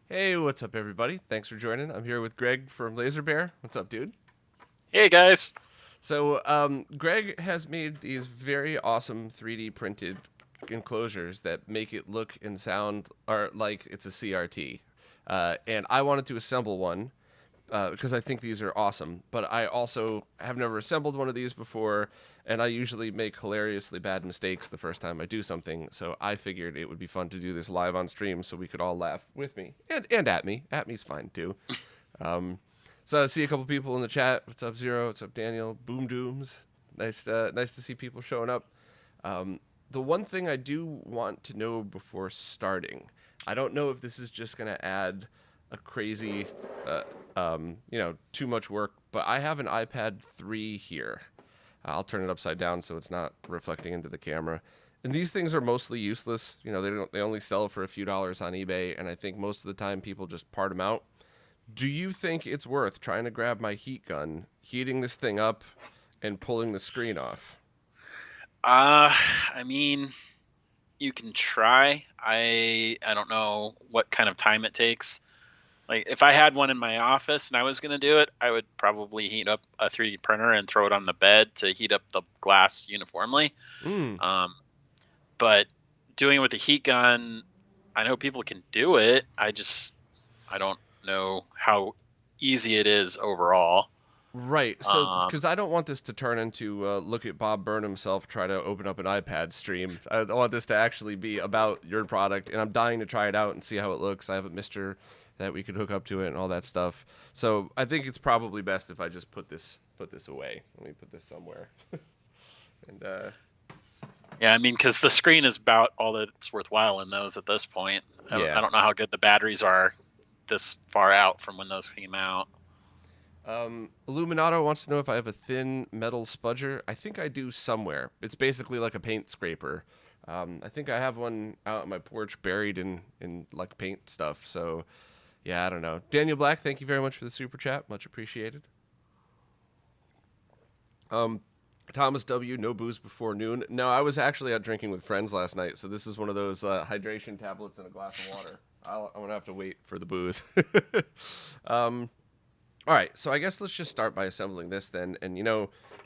Hey, what's up, everybody? Thanks for joining. I'm here with Greg from LaserBear. What's up, dude? Hey guys. So, Greg has made these very awesome 3D printed enclosures that make it look and sound like it's a CRT. And I wanted to assemble one because I think these are awesome. But I also have never assembled one of these before, and I usually make hilariously bad mistakes the first time I do something. So I figured it would be fun to do this live on stream so we could all laugh with me and at me. At me's fine too. Um, so I see a couple people in the chat. What's up, Zero? What's up, Daniel? Boom Dooms. Nice to see people showing up. The one thing I do want to know before starting, I don't know if this is just going to add a crazy, too much work, but I have an iPad 3 here. I'll turn it upside down so it's not reflecting into the camera. And these things are mostly useless. They only sell for a few dollars on eBay, and I think most of the time people just part them out. Do you think it's worth trying to grab my heat gun, heating this thing up, and pulling the screen off? I mean, you can try. I don't know what kind of time it takes. Like if I had one in my office and I was gonna do it, I would probably heat up a 3D printer and throw it on the bed to heat up the glass uniformly. Hmm. Um, but doing it with a heat gun, I know people can do it. I don't know how easy it is overall. Right. So, Um, because I don't want this to turn into look at Bob Byrne himself try to open up an iPad stream. I want this to actually be about your product, and I'm dying to try it out and see how it looks. I have a Mister that we could hook up to it and all that stuff. So I think it's probably best if I just put this away. Let me put this somewhere. And Yeah, I mean, because the screen is about all that's worthwhile in those at this point. I yeah. don't know how good the batteries are this far out from when those came out. Illuminato wants to know if I have a thin metal spudger. I think I do somewhere. It's basically like a paint scraper. I think I have one out on my porch buried in like paint stuff. So, yeah, I don't know. Daniel Black, thank you very much for the super chat. Much appreciated. Um, Thomas W, no booze before noon. No, I was actually out drinking with friends last night. So, this is one of those hydration tablets and a glass of water. I'm going to have to wait for the booze. um, All right, so I guess let's just start by assembling this then. And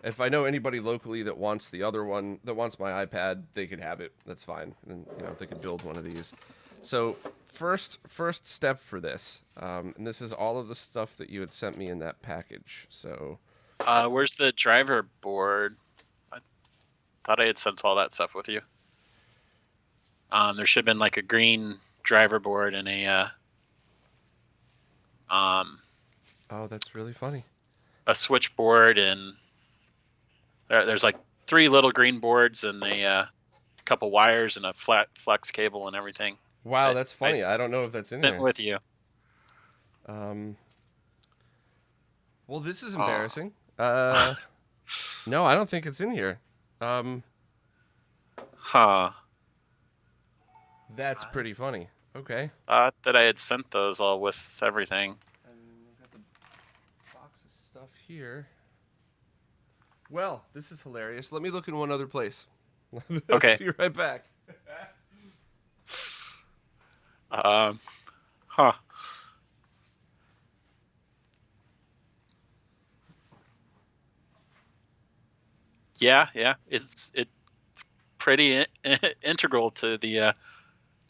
if I know anybody locally that wants the other one, that wants my iPad, they could have it. That's fine, and they could build one of these. So first step for this, and this is all of the stuff that you had sent me in that package. So Where's the driver board? I thought I had sent all that stuff with you. There should have been like a green driver board and oh, that's really funny. a switchboard, and there's like 3 little green boards and a couple wires and a flat flex cable and everything. Wow, that's I funny. I don't know if that's in sent here. with you. Um, well, this is Oh. embarrassing. No, I don't think it's in here. Um, Huh. that's pretty funny. Okay. Thought that I had sent those all with everything. And I've got the box of stuff here. Well, this is hilarious. Let me look in one other place. Okay. Be right back. Huh. Yeah. It's pretty integral to the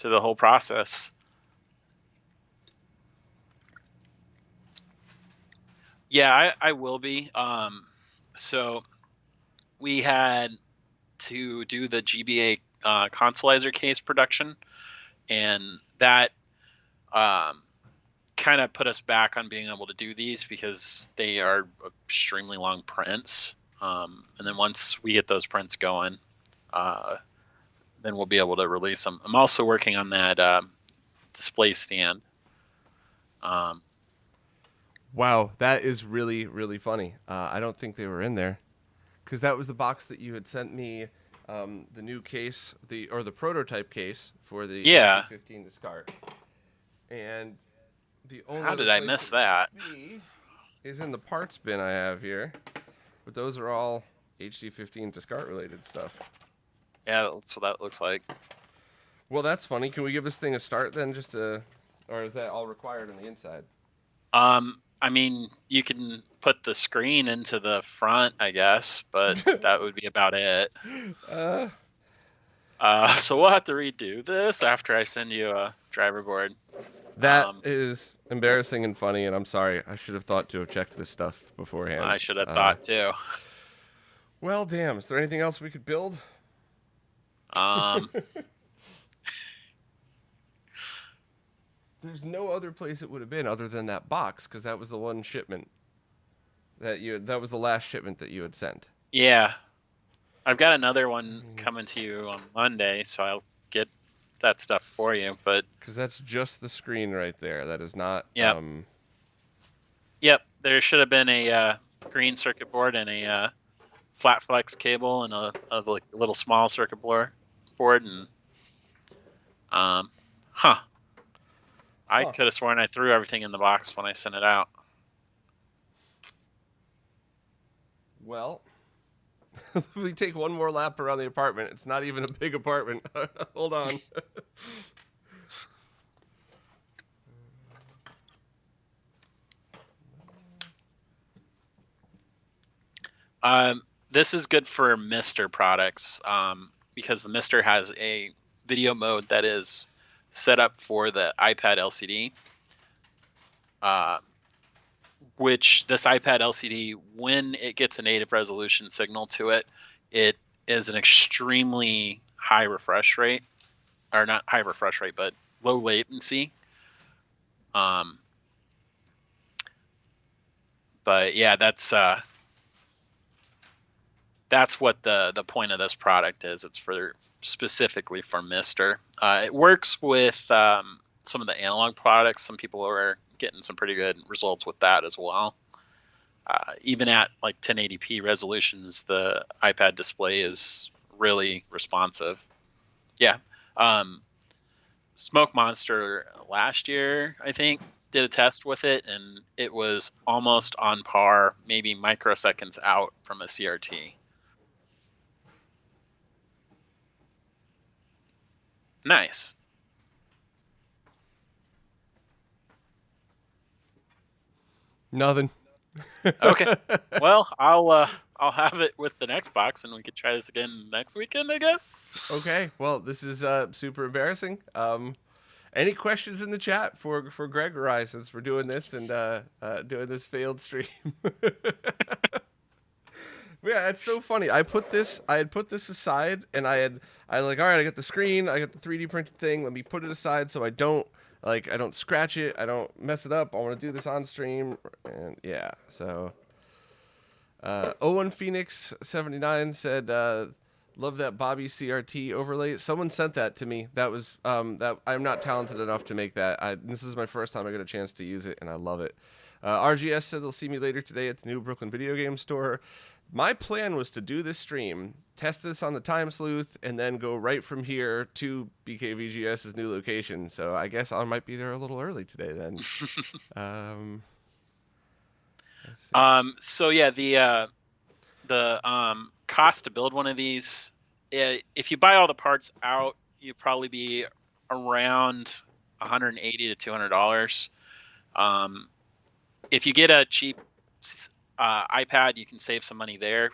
whole process. Yeah, I will be. So we had to do the GBA consolizer case production, and that kind of put us back on being able to do these because they are extremely long prints. And then once we get those prints going, then we'll be able to release them. I'm also working on that display stand. Wow, that is really, really funny. I don't think they were in there because that was the box that you had sent me, the new case, the prototype case for the Yeah. HC15 discard. And the only How other did I place miss it that? would be is in the parts bin I have here, but those are all HD15 discard related stuff. Yeah, that's what that looks like. Well, that's funny. Can we give this thing a start then, just to or is that all required on the inside? I mean, you can put the screen into the front, I guess, but that would be about it. So we'll have to redo this after I send you a driver board. That is embarrassing and funny, and I'm sorry. I should have thought to have checked this stuff beforehand. I should have thought too. Well, damn. Is there anything else we could build? There's no other place it would have been other than that box, because that was the one shipment that was the last shipment that you had sent. Yeah. I've got another one coming to you on Monday, so I'll get that stuff for you. But because that's just the screen right there. That is not. Yep. Yep. There should have been a green circuit board and a flat flex cable and a little small circuit board, and I could have sworn I threw everything in the box when I sent it out. Well, we take one more lap around the apartment. It's not even a big apartment. Hold on. This is good for Mister products because the Mister has a video mode that is set up for the iPad LCD, which this iPad LCD, when it gets a native resolution signal to it, it is an extremely high refresh rate, or not high refresh rate, but low latency. But yeah, that's what the point of this product is. It's for specifically for Mister. It works with some of the analog products. Some people are getting some pretty good results with that as well. Even at like 1080p resolutions, the iPad display is really responsive. Yeah. Smoke Monster last year, I think, did a test with it, and it was almost on par, maybe microseconds out from a CRT. Nice. Nothing. Okay. Well, I'll have it with the next box, and we could try this again next weekend, I guess. Okay. Well, this is super embarrassing. Any questions in the chat for Greg or I, since we're doing this and doing this failed stream? Yeah, it's so funny. I had put this aside, and I like, all right, I got the screen, I got the 3D printed thing. Let me put it aside so I don't scratch it, I don't mess it up. I want to do this on stream, and yeah. So, Owen Phoenix 79 said, "Love that Bobby CRT overlay." Someone sent that to me. That was that I'm not talented enough to make that. This is my first time I get a chance to use it, and I love it. RGS said they'll see me later today at the new Brooklyn Video Game Store. My plan was to do this stream, test this on the Time Sleuth, and then go right from here to BKVGS's new location. So I guess I might be there a little early today then. So yeah, the cost to build one of these, if you buy all the parts out, you'd probably be around $180 to $200. If you get a cheap iPad, you can save some money there.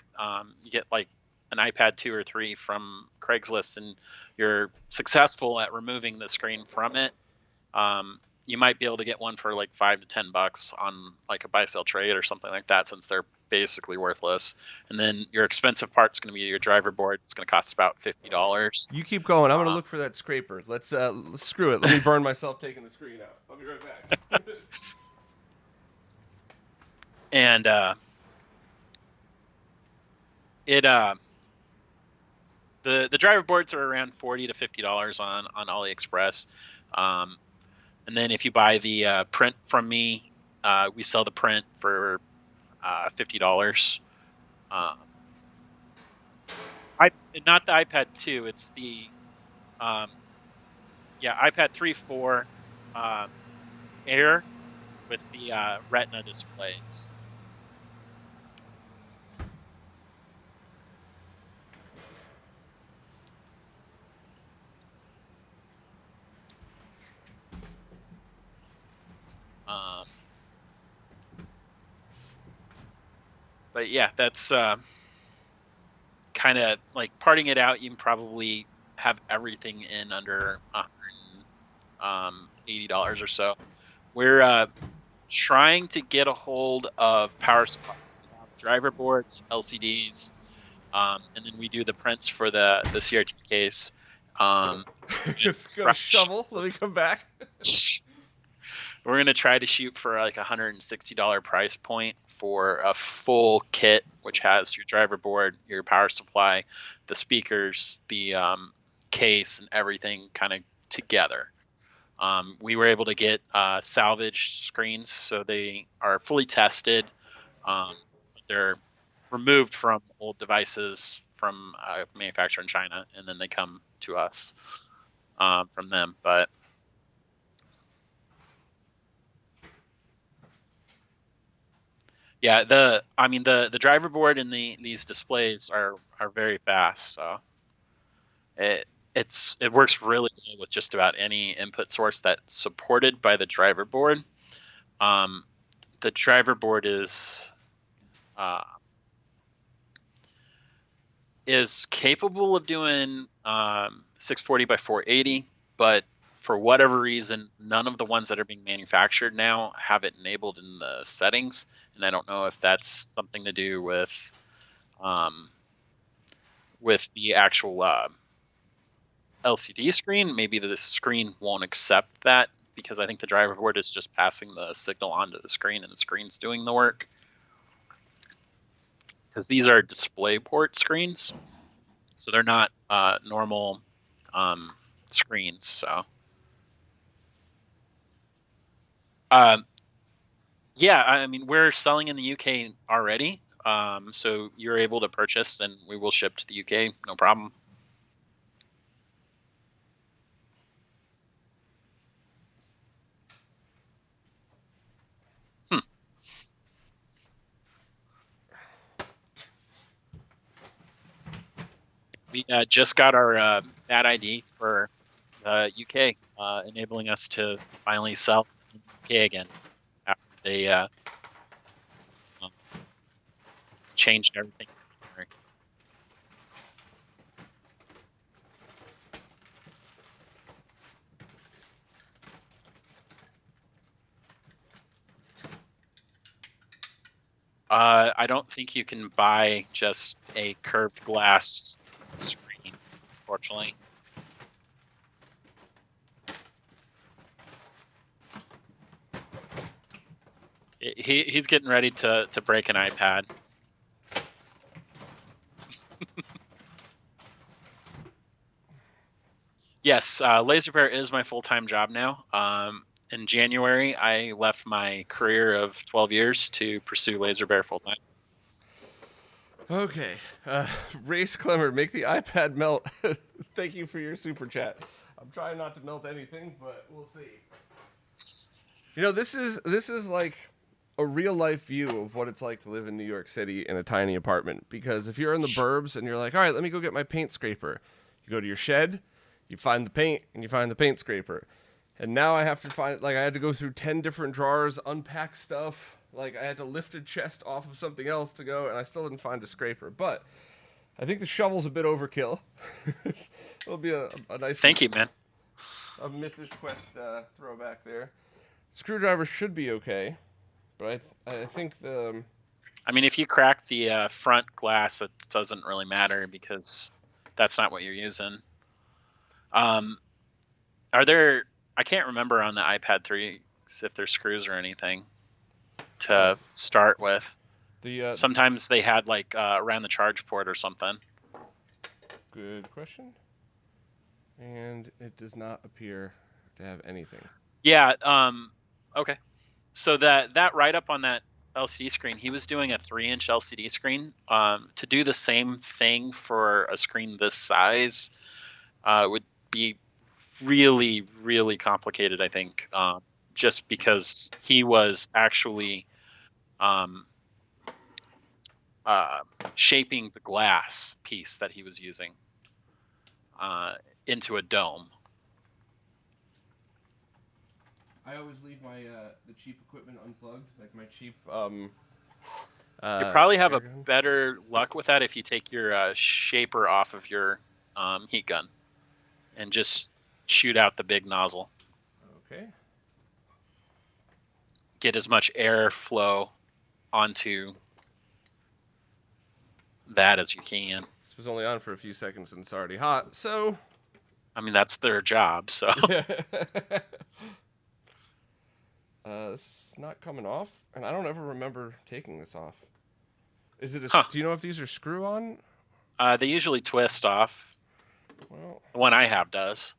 You get like an iPad 2 or 3 from Craigslist, and you're successful at removing the screen from it. You might be able to get one for like $5 to $10 on like a buy-sell trade or something like that, since they're basically worthless. And then your expensive part's going to be your driver board. It's going to cost about $50. You keep going. I'm going to look for that scraper. Let's screw it. Let me burn myself taking the screen out. I'll be right back. And the driver boards are around $40 to $50 on AliExpress. And then if you buy the print from me, we sell the print for $50. Not the iPad 2, it's the iPad 3, 4 Air with the Retina displays. But yeah, that's kind of like parting it out. You can probably have everything in under $180 or so. We're trying to get a hold of power supplies. We have driver boards, LCDs, and then we do the prints for the CRT case. It's got a shovel. Let me come back. We're going to try to shoot for like $160 price point for a full kit, which has your driver board, your power supply, the speakers, the case, and everything kind of together. We were able to get salvaged screens, so they are fully tested. They're removed from old devices from a manufacturer in China, and then they come to us from them. But yeah, the driver board and these displays are very fast, so it works really well with just about any input source that's supported by the driver board. The driver board is capable of doing 640 by 480, but for whatever reason, none of the ones that are being manufactured now have it enabled in the settings, and I don't know if that's something to do with the actual LCD screen. Maybe the screen won't accept that because I think the driver board is just passing the signal onto the screen and the screen's doing the work. Because these are DisplayPort screens, so they're not normal screens. So, yeah, I mean, we're selling in the UK already. So you're able to purchase, and we will ship to the UK, no problem. We just got our bad ID for UK, enabling us to finally sell in the UK again after they changed everything. I don't think you can buy just a curved glass screen, unfortunately. He's getting ready to break an iPad. Yes, LaserBear is my full-time job now. In January, I left my career of 12 years to pursue LaserBear full-time. Okay. Race Clemmer, make the iPad melt. Thank you for your super chat. I'm trying not to melt anything, but we'll see. You know, this is like a real life view of what it's like to live in New York City in a tiny apartment. Because if you're in the burbs and you're like, all right, let me go get my paint scraper, you go to your shed, you find the paint, and you find the paint scraper. And now I have to find, like, I had to go through 10 different drawers, unpack stuff. Like, I had to lift a chest off of something else to go, and I still didn't find a scraper. But I think the shovel's a bit overkill. It'll be a nice. Thank you, man. A Mythic Quest throwback there. Screwdriver should be okay, but I think the. I mean, if you crack the front glass, it doesn't really matter because that's not what you're using. Are there? I can't remember on the iPad 3 if there's screws or anything to start with. Sometimes they had like around the charge port or something. Good question. And it does not appear to have anything. Yeah. Okay. So that write up on that LCD screen, he was doing a 3-inch LCD screen. To do the same thing for a screen this size would be really, really complicated, I think, just because he was actually shaping the glass piece that he was using into a dome. I always leave my the cheap equipment unplugged, like my cheap You probably have a air gun. better luck with that if you take your shaper off of your heat gun and just shoot out the big nozzle. Okay. Get as much air flow onto that as you can. This was only on for a few seconds and it's already hot, so. I mean, that's their job, so. This is not coming off, and I don't ever remember taking this off. Is it a? Huh. Do you know if these are screw-on? They usually twist off. Well, The one I have does.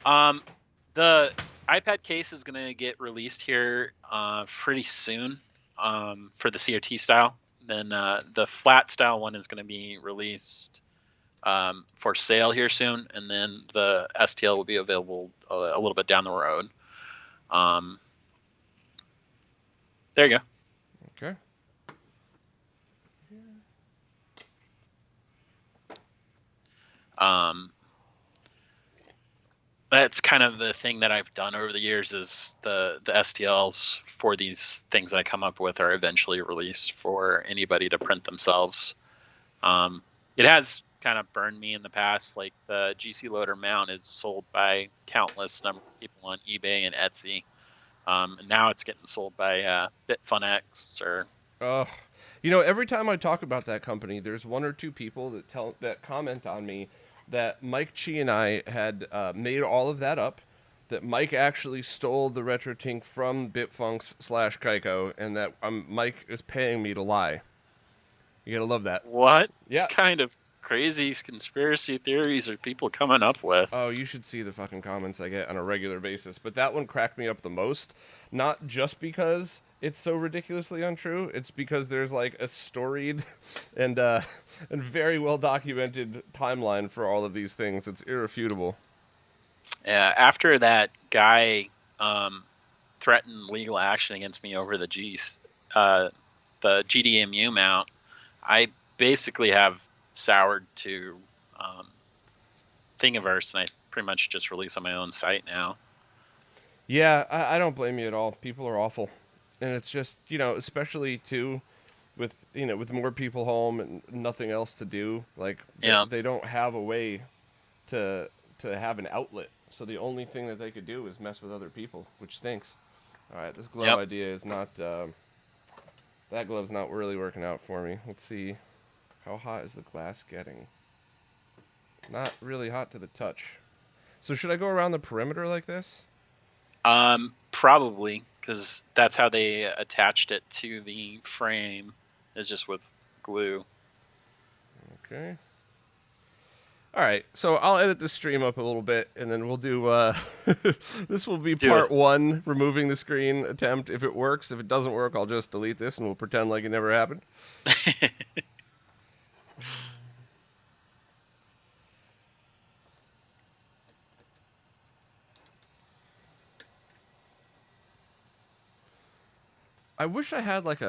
The iPad case is going to get released here pretty soon for the CRT style. Then the flat style one is going to be released for sale here soon, and then the STL will be available a little bit down the road. There you go. Okay. That's kind of the thing that I've done over the years is the STLs for these things that I come up with are eventually released for anybody to print themselves. It has kind of burned me in the past. Like the GC Loader mount is sold by countless number of people on eBay and Etsy. And now it's getting sold by Bitfunx or. You know, every time I talk about that company, there's one or two people that comment on me that Mike Chi and I had made all of that up. That Mike actually stole the RetroTink from Bitfunx/Kaiko, and that Mike is paying me to lie. You gotta love that. What Yeah. kind of crazy conspiracy theories are people coming up with? Oh, you should see the fucking comments I get on a regular basis. But that one cracked me up the most. Not just because it's so ridiculously untrue. It's because there's like a storied and very well documented timeline for all of these things. It's irrefutable. Yeah, after that guy threatened legal action against me over the GDMU mount, I basically have soured to Thingiverse, and I pretty much just release on my own site now. Yeah, I don't blame you at all. People are awful. And it's just, especially too with, with more people home and nothing else to do, like Yeah. they don't have a way to have an outlet. So the only thing that they could do is mess with other people, which stinks. All right, this glove idea is not that glove's not really working out for me. Let's see, how hot is the glass getting? Not really hot to the touch. So should I go around the perimeter like this? Probably, because that's how they attached it to the frame, is just with glue. Okay. All right, so I'll edit this stream up a little bit, and then we'll do. This will be part 1, removing the screen attempt. If it works, if it doesn't work, I'll just delete this, and we'll pretend like it never happened. I wish I had like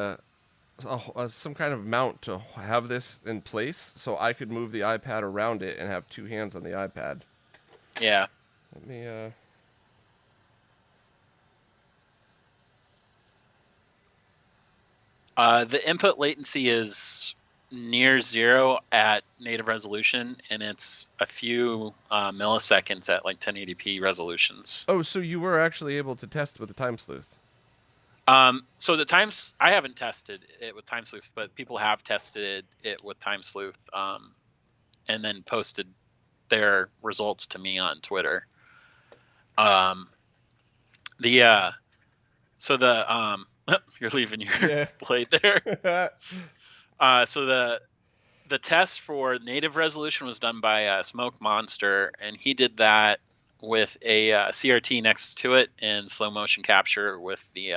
some kind of mount to have this in place, so I could move the iPad around it and have 2 hands on the iPad. Yeah. Let me The input latency is near 0 at native resolution, and it's a few milliseconds at like 1080p resolutions. Oh, so you were actually able to test with the time sleuth? So the times, I haven't tested it with time sleuth, but people have tested it with time sleuth, and then posted their results to me on Twitter. You're leaving your blade there. So the test for native resolution was done by Smoke Monster, and he did that with a CRT next to it and slow motion capture with the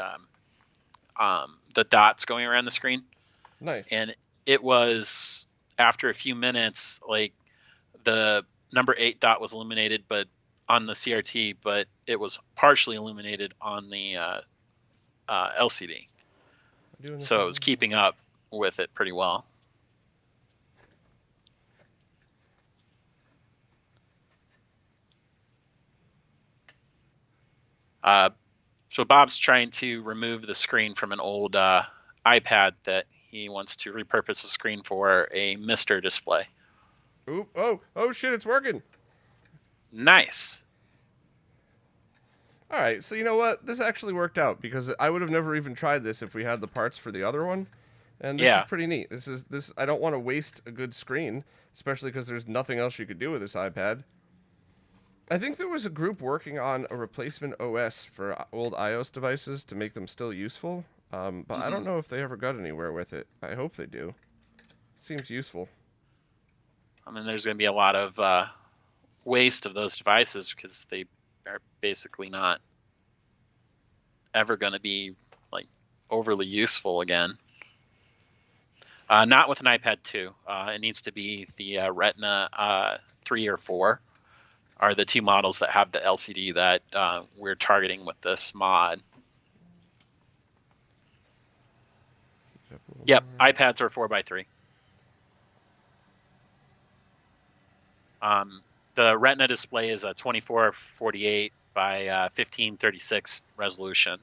dots going around the screen. Nice. And it was, after a few minutes, like the number 8 dot was illuminated, but on the CRT, but it was partially illuminated on the LCD. So it was keeping up with it pretty well. So Bob's trying to remove the screen from an old iPad that he wants to repurpose the screen for a Mister display. Oop! Oh shit! It's working. Nice. All right, so you know what? This actually worked out because I would have never even tried this if we had the parts for the other one. And this is Yeah. pretty neat. This. I don't want to waste a good screen, especially because there's nothing else you could do with this iPad. I think there was a group working on a replacement OS for old iOS devices to make them still useful, but I don't know if they ever got anywhere with it. I hope they do. Seems useful. I mean, there's going to be a lot of waste of those devices because they are basically not ever going to be like overly useful again. Not with an iPad 2. It needs to be the Retina 3 or 4 are the two models that have the LCD that we're targeting with this mod. Yep, iPads are 4x3. The Retina display is a 2448 by 1536 resolution.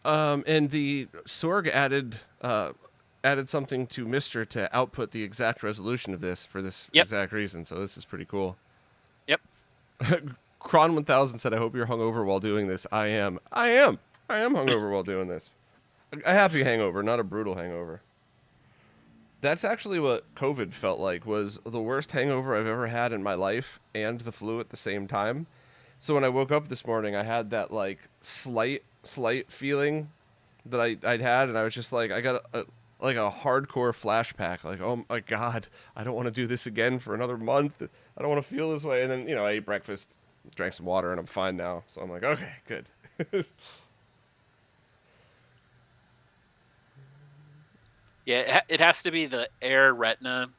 And the Sorg added something to Mister to output the exact resolution of this for this exact reason. So this is pretty cool. Yep. Kron 1000 said, "I hope you're hungover while doing this." I am hungover while doing this. A happy hangover, not a brutal hangover. That's actually what COVID felt like, was the worst hangover I've ever had in my life and the flu at the same time. So when I woke up this morning, I had that like slight feeling that I'd had, and I was just like, I got a hardcore flashback, like, oh my god, I don't want to do this again for another month. I don't want to feel this way. And then, I ate breakfast, drank some water, and I'm fine now. So I'm like, okay, good. Yeah, it has to be the Air Retina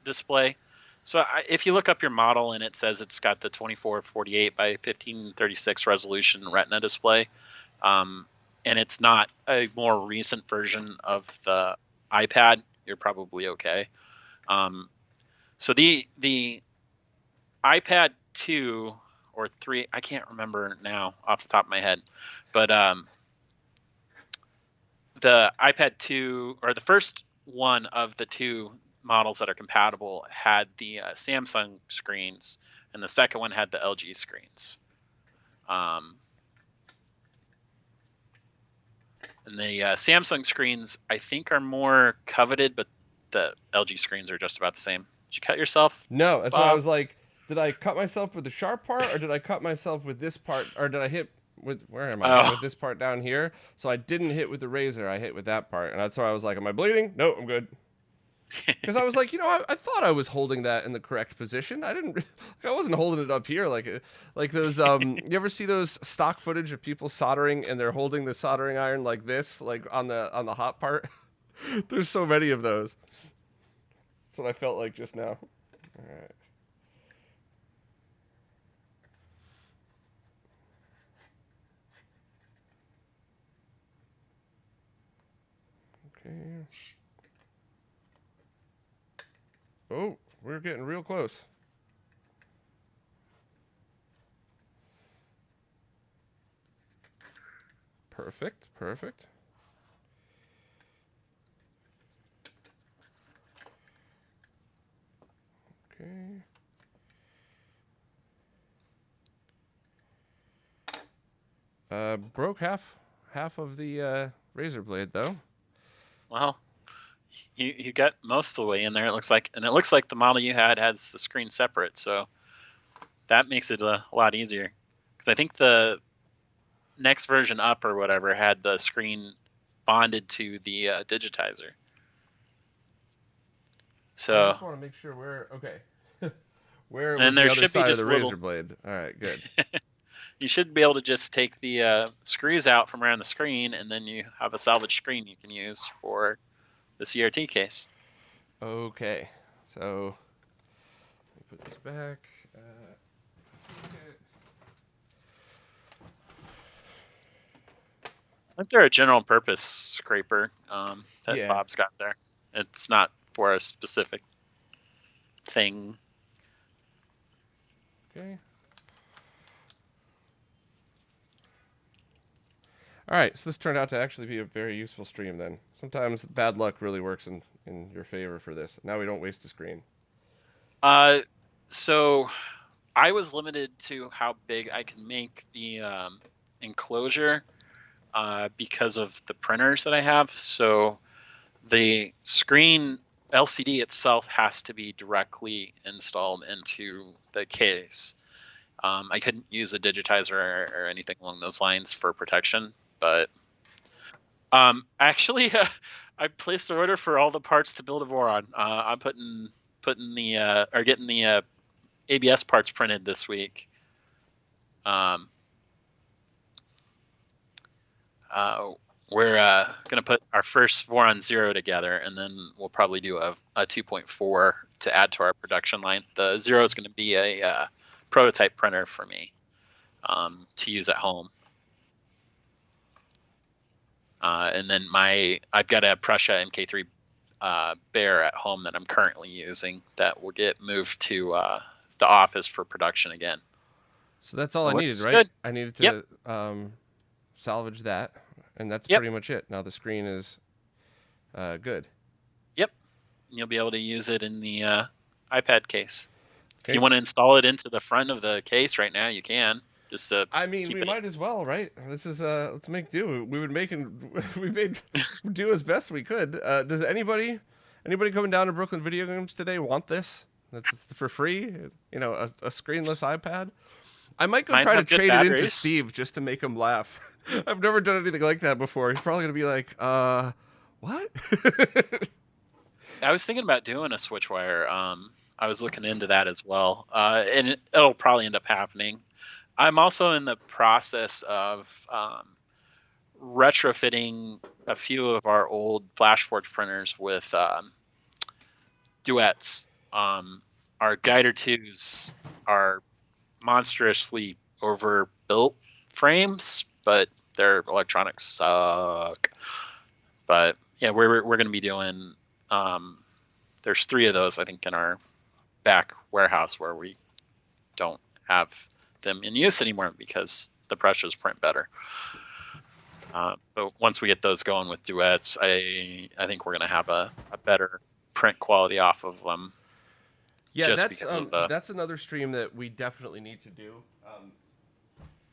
display. So if you look up your model and it says it's got the 2448 by 1536 resolution Retina display, and it's not a more recent version of the iPad, you're probably okay. So the iPad 2 or 3, I can't remember now off the top of my head, but the iPad 2, or the first one of the two models that are compatible, had the Samsung screens, and the second one had the LG screens. And the Samsung screens, I think, are more coveted, but the LG screens are just about the same. Did you cut yourself? No, that's Bob? why I was like, did I cut myself with the sharp part, or did I cut myself with this part, or did I hit with, where am I? Oh. With this part down here? So I didn't hit with the razor, I hit with that part. And that's why I was like, am I bleeding? No, I'm good. Because I was like, I thought I was holding that in the correct position. I wasn't holding it up here like those. You ever see those stock footage of people soldering and they're holding the soldering iron like this, like on the hot part? There's so many of those. That's what I felt like just now. All right. Okay. Oh, we're getting real close. Perfect. Okay. Broke half of the razor blade though. Well, you got most of the way in there, it looks like, and it looks like the model you had has the screen separate, so that makes it a lot easier. Because I think the next version up or whatever had the screen bonded to the digitizer. So I just want to make sure we're okay. Where was and the there other should be side of just the little, razor blade? All right, good. you should be able to just take the screws out from around the screen, and then you have a salvage screen you can use for the CRT case. Okay, so let me put this back. I think they're a general purpose scraper that Yeah. Bob's got there. It's not for a specific thing. Okay. All right, so this turned out to actually be a very useful stream then. Sometimes bad luck really works in your favor for this. Now we don't waste a screen. So I was limited to how big I can make the enclosure because of the printers that I have. So the screen LCD itself has to be directly installed into the case. I couldn't use a digitizer or anything along those lines for protection, but actually, I placed an order for all the parts to build a Voron. I'm putting the or getting the ABS parts printed this week. We're gonna put our first Voron 0 together, and then we'll probably do a 2.4 to add to our production line. The 0 is going to be a prototype printer for me to use at home. And then I've got a Prussia MK3 Bear at home that I'm currently using that will get moved to the office for production again. So that's all I needed, right? Good. I needed to salvage that, and that's pretty much it. Now the screen is good. Yep. You'll be able to use it in the iPad case. Okay. If you want to install it into the front of the case right now, you can. Just to I mean, we might as well, right? This is let's make do. We made do as best we could. Does anybody coming down to Brooklyn Video Games today want this? That's for free. You know, a screenless iPad. I might go try to trade it into Steve just to make him laugh. I've never done anything like that before. He's probably gonna be like, what? I was thinking about doing a SwitchWire. I was looking into that as well, and it'll probably end up happening. I'm also in the process of retrofitting a few of our old FlashForge printers with duets. Our Guider 2s are monstrously overbuilt frames, but their electronics suck. But yeah, we're going to be doing. There's 3 of those, I think, in our back warehouse where we don't have them in use anymore because the Prussias print better. But once we get those going with duets, I think we're going to have a better print quality off of them. Yeah, that's another stream that we definitely need to do.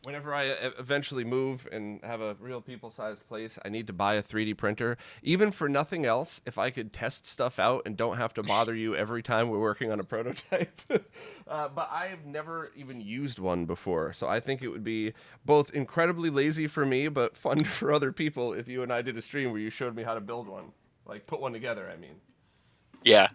Whenever I eventually move and have a real people-sized place, I need to buy a 3D printer. Even for nothing else, if I could test stuff out and don't have to bother you every time we're working on a prototype. But I've never even used one before, so I think it would be both incredibly lazy for me, but fun for other people if you and I did a stream where you showed me how to build one. Like, put one together, I mean. Yeah.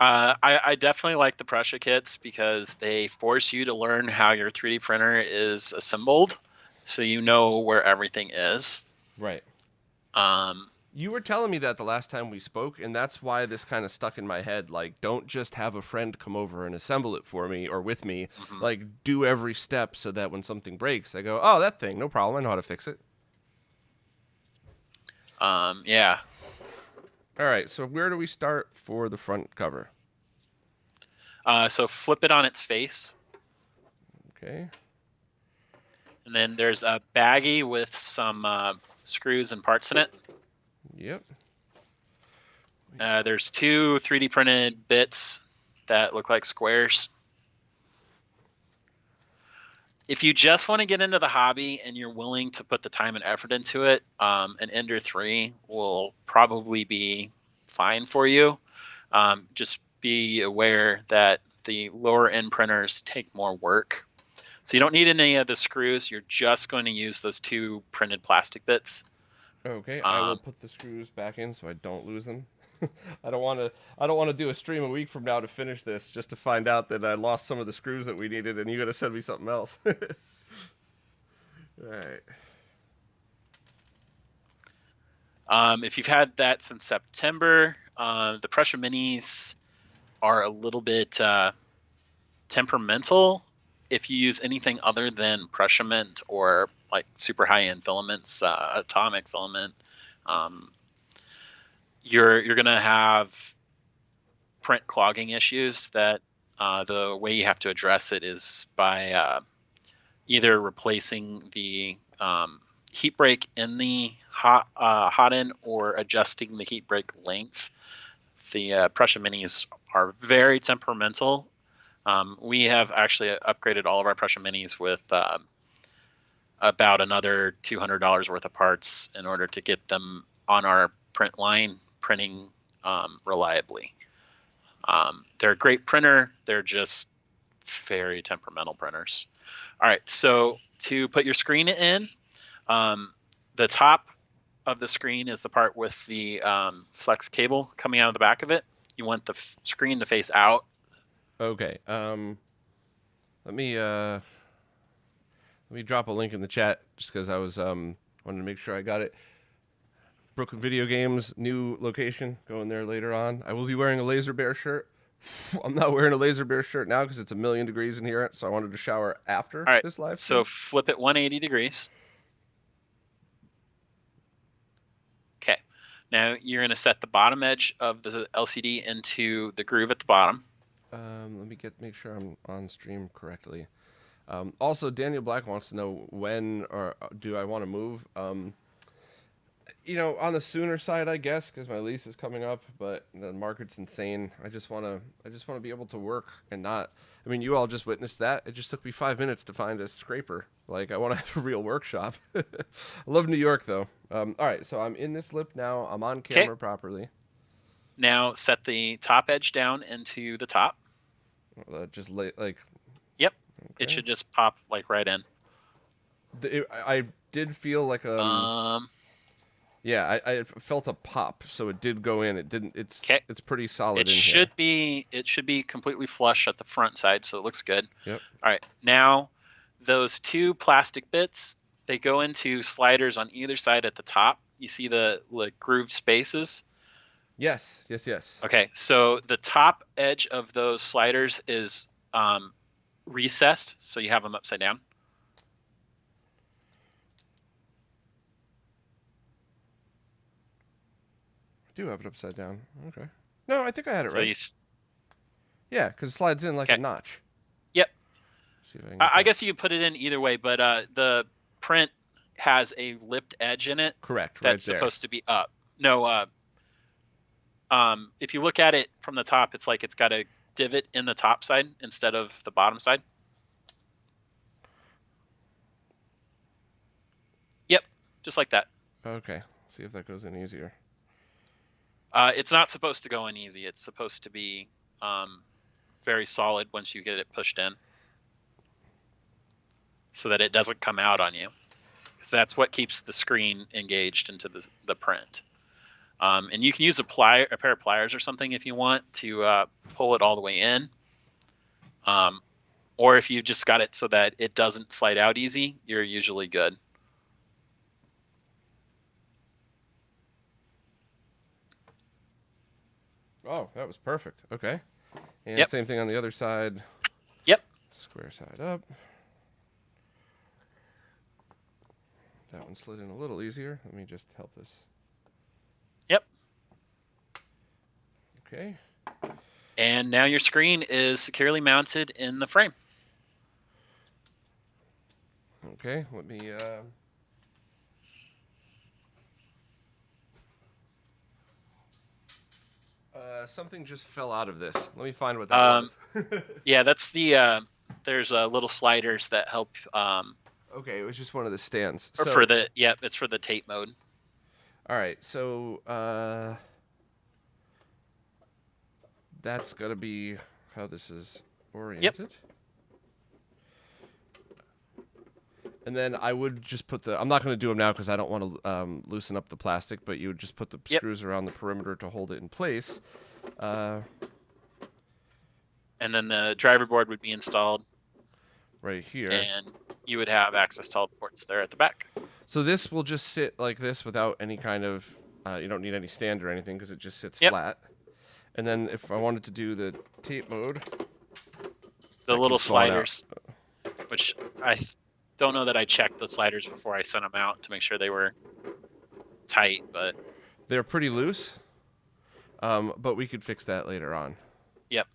I definitely like the Prussia kits because they force you to learn how your 3D printer is assembled, so you know where everything is. Right. You were telling me that the last time we spoke, and that's why this kind of stuck in my head. Like, don't just have a friend come over and assemble it for me or with me. Mm-hmm. Like, do every step so that when something breaks, I go, oh, that thing, no problem. I know how to fix it. Yeah. All right, so where do we start for the front cover? So flip it on its face. Okay. And then there's a baggie with some screws and parts in it. Yep. There's 2 3D printed bits that look like squares. If you just want to get into the hobby and you're willing to put the time and effort into it, an Ender 3 will probably be fine for you. Just be aware that the lower end printers take more work. So you don't need any of the screws. You're just going to use those 2 printed plastic bits. Okay, I will put the screws back in so I don't lose them. I don't want to do a stream a week from now to finish this just to find out that I lost some of the screws that we needed and you got to send me something else. All right. If you've had that since September, the Prussia Minis are a little bit temperamental. If you use anything other than Prussia Mint or like super high-end filaments, atomic filament, you're gonna have print clogging issues. That the way you have to address it is by either replacing the heat break in the hot end or adjusting the heat break length. The Prussian Minis are very temperamental. We have actually upgraded all of our Prussian Minis with about another $200 worth of parts in order to get them on our print line printing reliably. They're a great printer. They're just very temperamental printers. All right, so to put your screen in, the top of the screen is the part with the flex cable coming out of the back of it. You want the screen to face out. Okay. Let me drop a link in the chat just because I was wanted to make sure I got it. Brooklyn Video Games, new location, going there later on. I will be wearing a LaserBear shirt. I'm not wearing a LaserBear shirt now because it's 1,000,000 degrees in here, so I wanted to shower after this live stream. So flip it 180 degrees. Okay. Now you're going to set the bottom edge of the LCD into the groove at the bottom. Let me make sure I'm on stream correctly. Also, Daniel Black wants to know when or do I want to move. You know, on the sooner side, I guess, because my lease is coming up, but the market's insane. I just want to be able to work and not. I mean, you all just witnessed that. It just took me 5 minutes to find a scraper. Like, I want to have a real workshop. I love New York, though. All right, so I'm in this lip now. I'm on camera properly. Now set the top edge down into the top. Just like. Yep. Okay. It should just pop like right in. I did feel like yeah, I felt a pop, so it did go in. It didn't. It's pretty solid. It should be completely flush at the front side, so it looks good. Yep. All right, now those two plastic bits, they go into sliders on either side at the top. You see the grooved spaces? Yes. Okay, so the top edge of those sliders is recessed, so you have them upside down. I do have it upside down. Okay. No, I think I had it right. Yeah, because it slides in like a notch. Yep. See if I guess you could put it in either way, but the print has a lipped edge in it. Correct. That's supposed to be up. No. If you look at it from the top, it's like it's got a divot in the top side instead of the bottom side. Yep, just like that. Okay. See if that goes in easier. It's not supposed to go in easy. It's supposed to be very solid once you get it pushed in, so that it doesn't come out on you. Because that's what keeps the screen engaged into the print. And you can use a pair of pliers or something if you want to pull it all the way in. Or if you just got it so that it doesn't slide out easy, you're usually good. Oh, that was perfect. Okay. And same thing on the other side. Yep. Square side up. That one slid in a little easier. Let me just help this. Yep. Okay. And now your screen is securely mounted in the frame. Okay, let me something just fell out of this. Let me find what that was. Yeah, that's the there's little sliders that help okay, it was just one of the stands. Or for the it's for the tape mode. All right, so that's got to be how this is oriented. Yep. And then I would just put I'm not going to do them now because I don't want to loosen up the plastic, but you would just put the screws around the perimeter to hold it in place. And then the driver board would be installed right here. And you would have access to all the ports there at the back. So this will just sit like this without any kind of, you don't need any stand or anything because it just sits flat. And then if I wanted to do the tape mode. The little sliders, which I don't know that I checked the sliders before I sent them out to make sure they were tight, but. They're pretty loose, but we could fix that later on. Yep.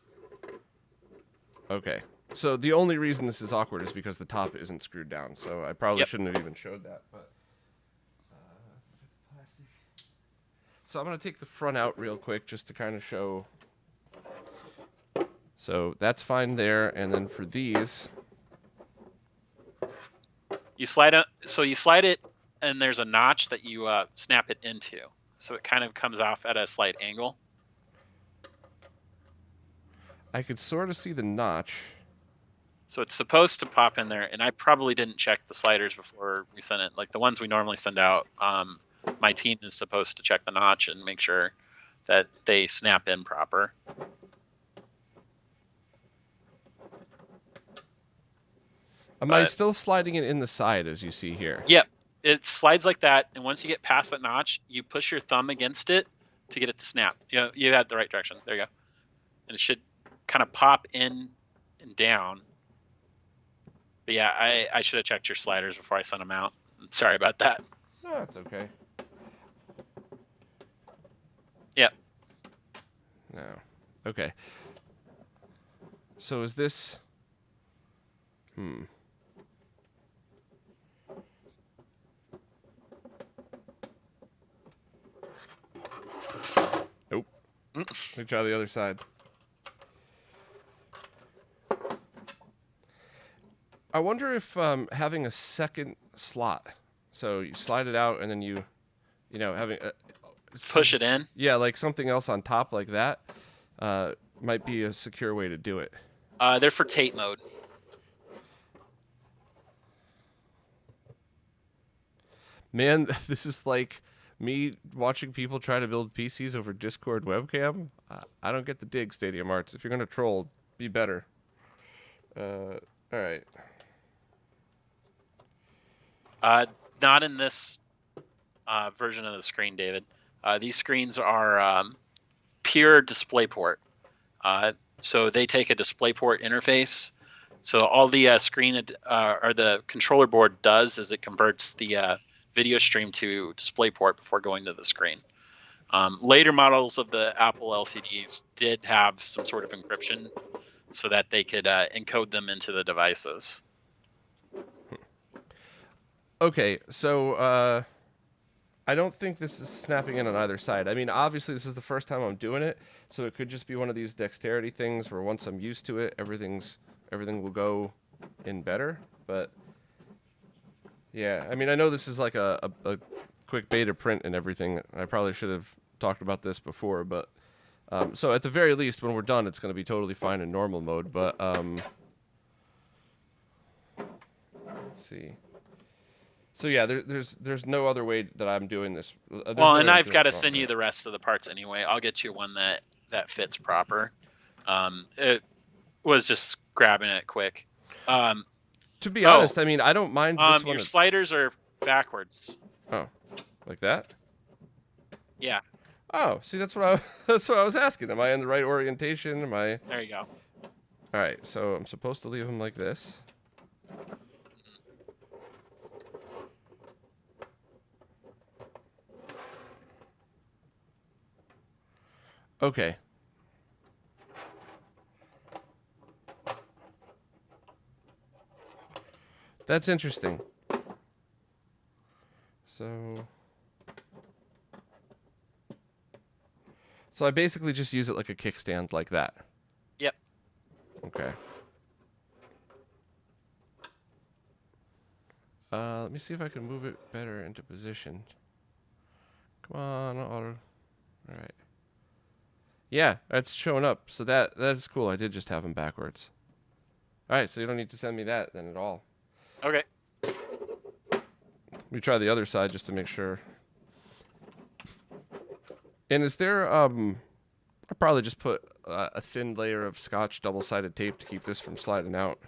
Okay. So the only reason this is awkward is because the top isn't screwed down. So I probably shouldn't have even showed that. But plastic. So I'm gonna take the front out real quick just to kind of show. So that's fine there, and then for these, you slide it. So you slide it, and there's a notch that you snap it into. So it kind of comes off at a slight angle. I could sort of see the notch. So it's supposed to pop in there, and I probably didn't check the sliders before we sent it. Like the ones we normally send out, my team is supposed to check the notch and make sure that they snap in proper. Am I still sliding it in the side as you see here? Yep, it slides like that, and once you get past that notch, you push your thumb against it to get it to snap. You had the right direction. There you go. And it should kind of pop in and down. But yeah, I should have checked your sliders before I sent them out. Sorry about that. No, that's okay. Yep. No. Okay. So is this... Nope. Let me try the other side. I wonder if having a second slot, so you slide it out and then you having push it in. Yeah, like something else on top like that might be a secure way to do it. They're for tape mode. Man, this is like me watching people try to build PCs over Discord webcam. I don't get the dig, Stadium Arts. If you're going to troll, be better. All right. Not in this version of the screen, David. These screens are pure DisplayPort. So they take a DisplayPort interface. So all the screen or the controller board does is it converts the video stream to DisplayPort before going to the screen. Later models of the Apple LCDs did have some sort of encryption so that they could encode them into the devices. Okay, so I don't think this is snapping in on either side. I mean, obviously this is the first time I'm doing it, so it could just be one of these dexterity things where once I'm used to it, everything will go in better. But yeah, I mean, I know this is like a quick beta print and everything. I probably should have talked about this before, but so at the very least, when we're done, it's going to be totally fine in normal mode. But let's see. So yeah, there's no other way that I'm doing this. Well, and I've got to send you the rest of the parts anyway. I'll get you one that fits proper. It was just grabbing it quick. To be honest, I mean, I don't mind this one. Your sliders are backwards. Oh, like that? Yeah. Oh, see, that's what I was asking. Am I in the right orientation? Am I? There you go. All right, so I'm supposed to leave them like this. Okay. That's interesting. So I basically just use it like a kickstand like that. Yep. Okay. Let me see if I can move it better into position. Come on, auto. All right. Yeah, that's showing up. So that is cool. I did just have them backwards. All right, so you don't need to send me that then at all. Okay. We try the other side just to make sure. And is there I probably just put a thin layer of Scotch double-sided tape to keep this from sliding out.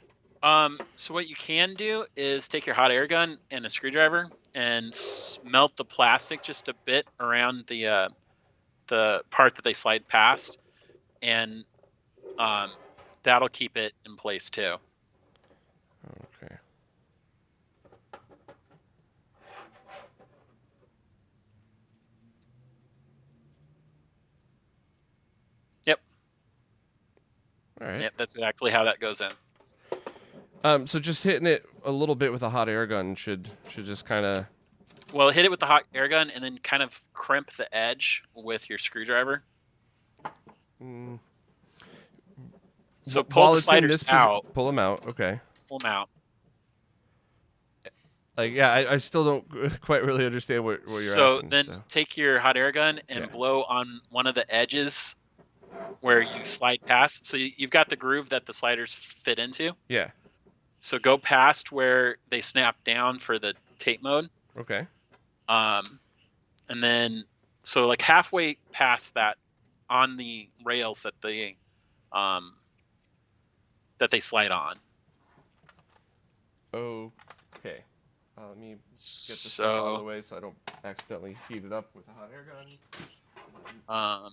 So what you can do is take your hot air gun and a screwdriver and melt the plastic just a bit around the part that they slide past, and that'll keep it in place too. Okay. Yep. All right. Yep, that's exactly how that goes in. So just hitting it a little bit with a hot air gun should just kind of. Well, hit it with the hot air gun and then kind of crimp the edge with your screwdriver. So pull While the it's in sliders this out. pull them out. Okay. Pull them out. Like, yeah, I still don't quite really understand what you're asking. Then take your hot air gun and blow on one of the edges where you slide past. So you've got the groove that the sliders fit into. Yeah. So go past where they snap down for the tape mode. Okay. And then, so like halfway past that on the rails that they slide on. Okay. Let me get this stuff out of the way so I don't accidentally heat it up with a hot air gun.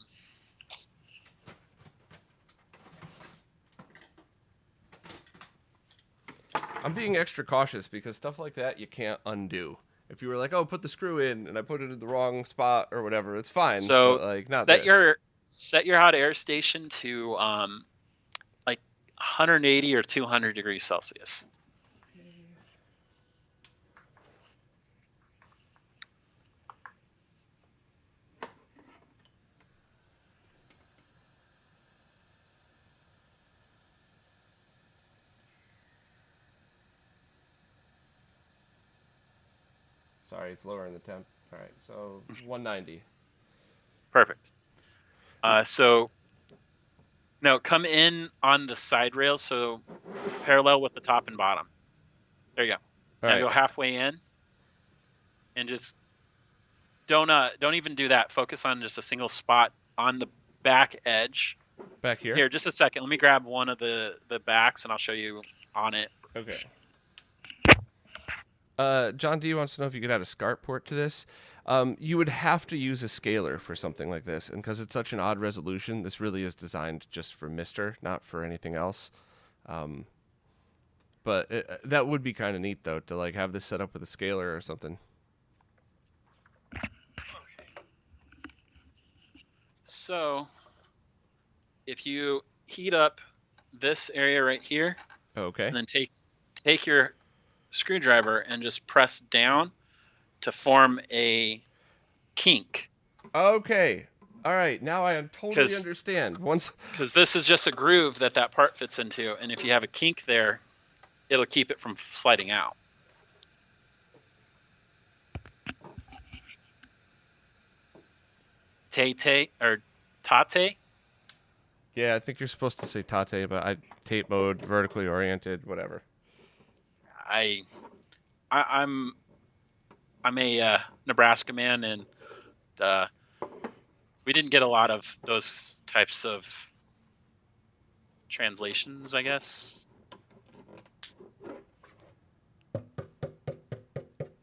I'm being extra cautious because stuff like that you can't undo. If you were like, "Oh, put the screw in," and I put it in the wrong spot or whatever, it's fine. So but, like, not set your hot air station to like 180 or 200 degrees Celsius. Sorry, it's lowering the temp. All right, so 190. Perfect. So now come in on the side rails, so parallel with the top and bottom. There you go. Now go halfway in, and just don't even do that. Focus on just a single spot on the back edge. Back here? Here, just a second. Let me grab one of the backs, and I'll show you on it. Okay. John D wants to know if you could add a SCART port to this. You would have to use a scaler for something like this, and because it's such an odd resolution, this really is designed just for Mister, not for anything else. But that would be kind of neat, though, to like have this set up with a scaler or something. Okay. So, if you heat up this area right here, okay, and then take your screwdriver and just press down to form a kink. Okay. All right. Now I totally understand. Because this is just a groove that part fits into, and if you have a kink there, it'll keep it from sliding out. Tate or tate? Yeah, I think you're supposed to say tate, but tape mode, vertically oriented, whatever. I'm a Nebraska man, and we didn't get a lot of those types of translations, I guess.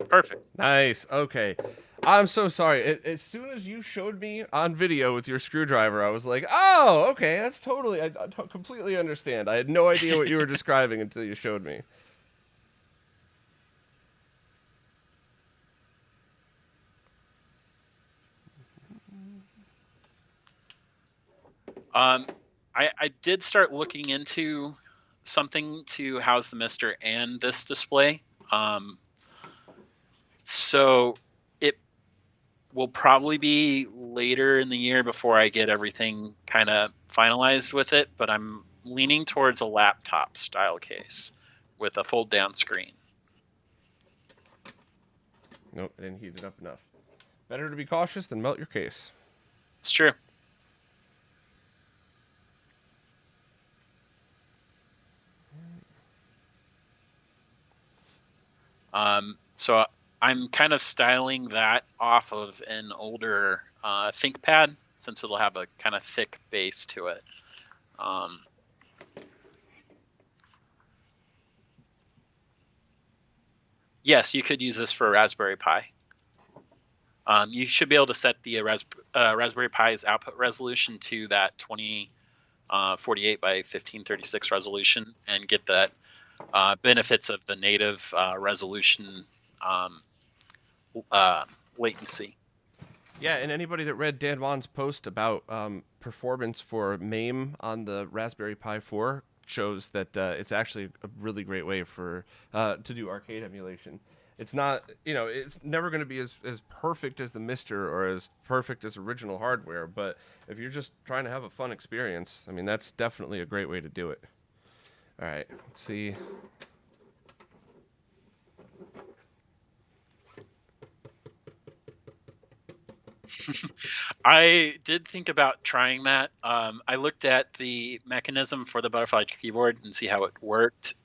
Perfect. Nice. Okay. I'm so sorry. As soon as you showed me on video with your screwdriver, I was like, oh, okay, that's totally, I completely understand. I had no idea what you were describing until you showed me. I did start looking into something to house the Mister and this display. So it will probably be later in the year before I get everything kind of finalized with it, but I'm leaning towards a laptop style case with a fold down screen. Nope, I didn't heat it up enough. Better to be cautious than melt your case. It's true. So I'm kind of styling that off of an older ThinkPad, since it'll have a kind of thick base to it. Yes, you could use this for a Raspberry Pi. You should be able to set the Raspberry Pi's output resolution to that 2048 by 1536 resolution and get that benefits of the native resolution latency. Yeah, and anybody that read Dan Wan's post about performance for MAME on the Raspberry Pi 4 shows that it's actually a really great way for to do arcade emulation. It's not, it's never going to be as perfect as the Mister or as perfect as original hardware, but if you're just trying to have a fun experience, I mean, that's definitely a great way to do it. All right, let's see. I did think about trying that. I looked at the mechanism for the butterfly keyboard and see how it worked,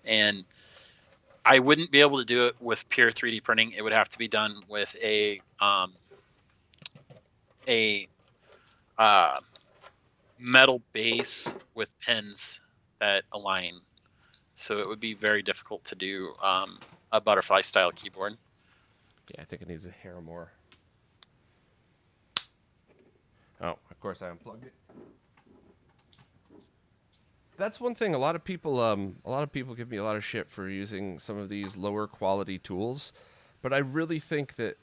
and I wouldn't be able to do it with pure 3D printing. It would have to be done with a metal base with pins that align. So it would be very difficult to do a butterfly style keyboard. Yeah, I think it needs a hair more. Oh, of course I unplugged it. That's one thing. A lot of people give me a lot of shit for using some of these lower quality tools, but I really think that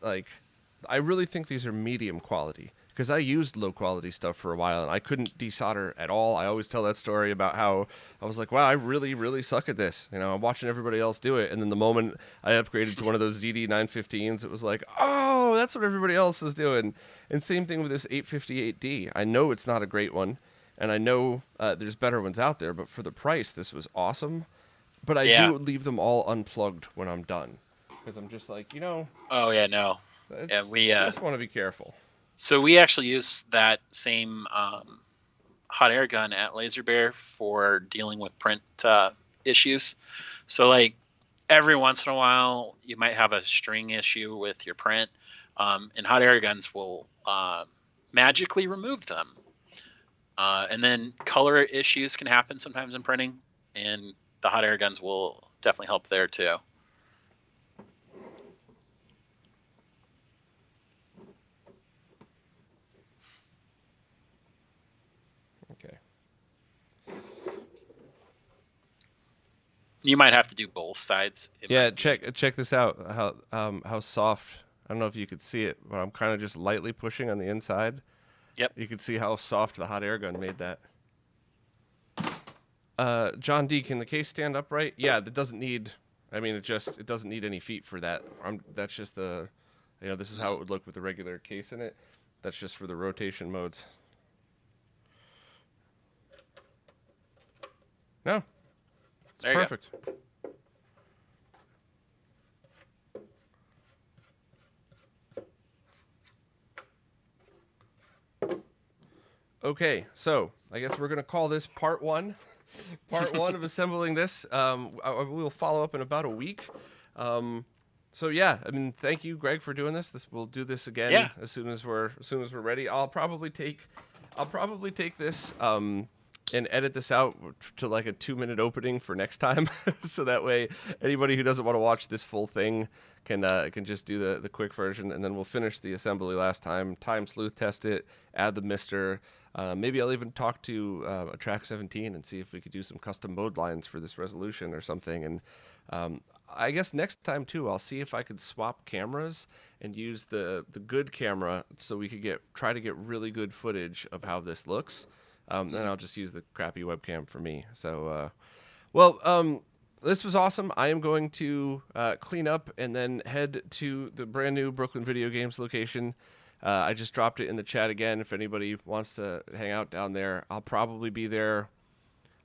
these are medium quality, because I used low quality stuff for a while and I couldn't desolder at all. I always tell that story about how I was like, wow, I really, really suck at this. I'm watching everybody else do it. And then the moment I upgraded to one of those ZD 915s, it was like, oh, that's what everybody else is doing. And same thing with this 858D. I know it's not a great one, and I know there's better ones out there, but for the price, this was awesome. But I do leave them all unplugged when I'm done, because I'm just like, Oh yeah, no. Yeah, we just want to be careful. So we actually use that same hot air gun at LaserBear for dealing with print issues. So like every once in a while, you might have a string issue with your print, and hot air guns will magically remove them. And then color issues can happen sometimes in printing, and the hot air guns will definitely help there too. Okay. You might have to do both sides. Yeah, check this out. How soft. I don't know if you could see it, but I'm kind of just lightly pushing on the inside. Yep. You can see how soft the hot air gun made that. John D, can the case stand upright? Yeah, that doesn't need. I mean, it doesn't need any feet for that. That's just the, this is how it would look with the regular case in it. That's just for the rotation modes. No, it's perfect. Okay, so I guess we're gonna call this part one. Part one of assembling this. We'll follow up in about a week. So yeah, I mean, thank you, Greg, for doing this. We'll do this again as soon as we're ready. I'll probably take this and edit this out to like a 2-minute opening for next time, so that way anybody who doesn't want to watch this full thing can just do the quick version, and then we'll finish the assembly last time, time sleuth test it, add the Mister. Maybe I'll even talk to a Track 17 and see if we could do some custom mode lines for this resolution or something. And I guess next time too, I'll see if I could swap cameras and use the good camera so we could try to get really good footage of how this looks. Then I'll just use the crappy webcam for me. So, this was awesome. I am going to clean up and then head to the brand new Brooklyn Video Games location. I just dropped it in the chat again. If anybody wants to hang out down there, I'll probably be there.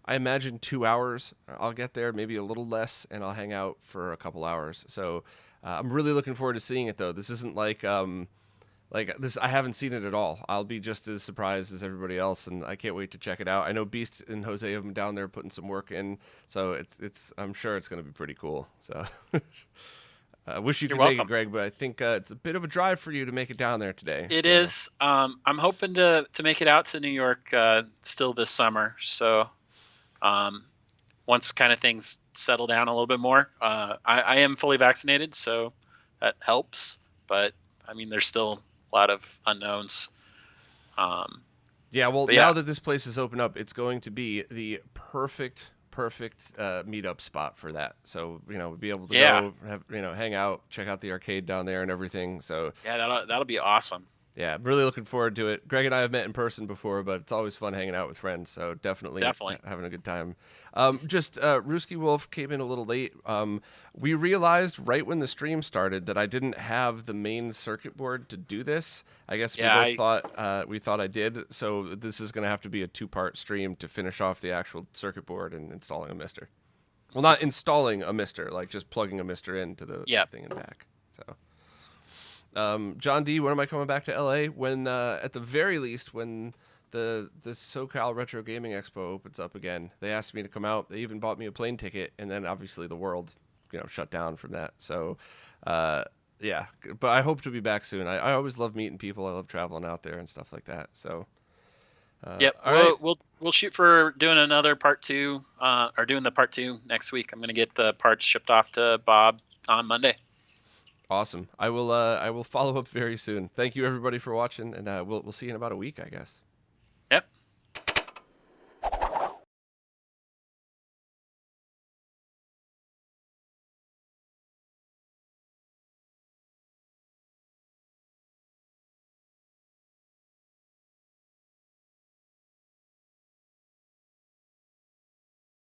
I imagine 2 hours. I'll get there, maybe a little less, and I'll hang out for a couple hours. So I'm really looking forward to seeing it, though. This isn't like this. I haven't seen it at all. I'll be just as surprised as everybody else, and I can't wait to check it out. I know Beast and Jose have been down there putting some work in, so it's. I'm sure it's going to be pretty cool. So. I wish you could make it, Greg, but I think it's a bit of a drive for you to make it down there today. It is. I'm hoping to make it out to New York still this summer. So once kind of things settle down a little bit more, I am fully vaccinated, so that helps. But, I mean, there's still a lot of unknowns. Now that this place is open up, it's going to be the perfect meetup spot for that. So we'll be able to go have hang out, check out the arcade down there and everything. So yeah, that'll be awesome. Yeah, I'm really looking forward to it. Greg and I have met in person before, but it's always fun hanging out with friends. So definitely Definitely. having a good time. Just Rooski Wolf came in a little late. We realized right when the stream started that I didn't have the main circuit board to do this. I guess we Yeah, both thought I did. So this is going to have to be a 2-part stream to finish off the actual circuit board and installing a mister. Well, not installing a mister, like just plugging a mister into the yeah. thing and back. So. John D, when am I coming back to LA? When, at the very least, when the SoCal Retro Gaming Expo opens up again. They asked me to come out. They even bought me a plane ticket, and then obviously the world, shut down from that. So, yeah. But I hope to be back soon. I always love meeting people. I love traveling out there and stuff like that. So, Yep. all right. We'll shoot for doing another part 2, or doing the part 2 next week. I'm gonna get the parts shipped off to Bob on Monday. Awesome. I will follow up very soon. Thank you everybody for watching, and we'll see you in about a week, I guess.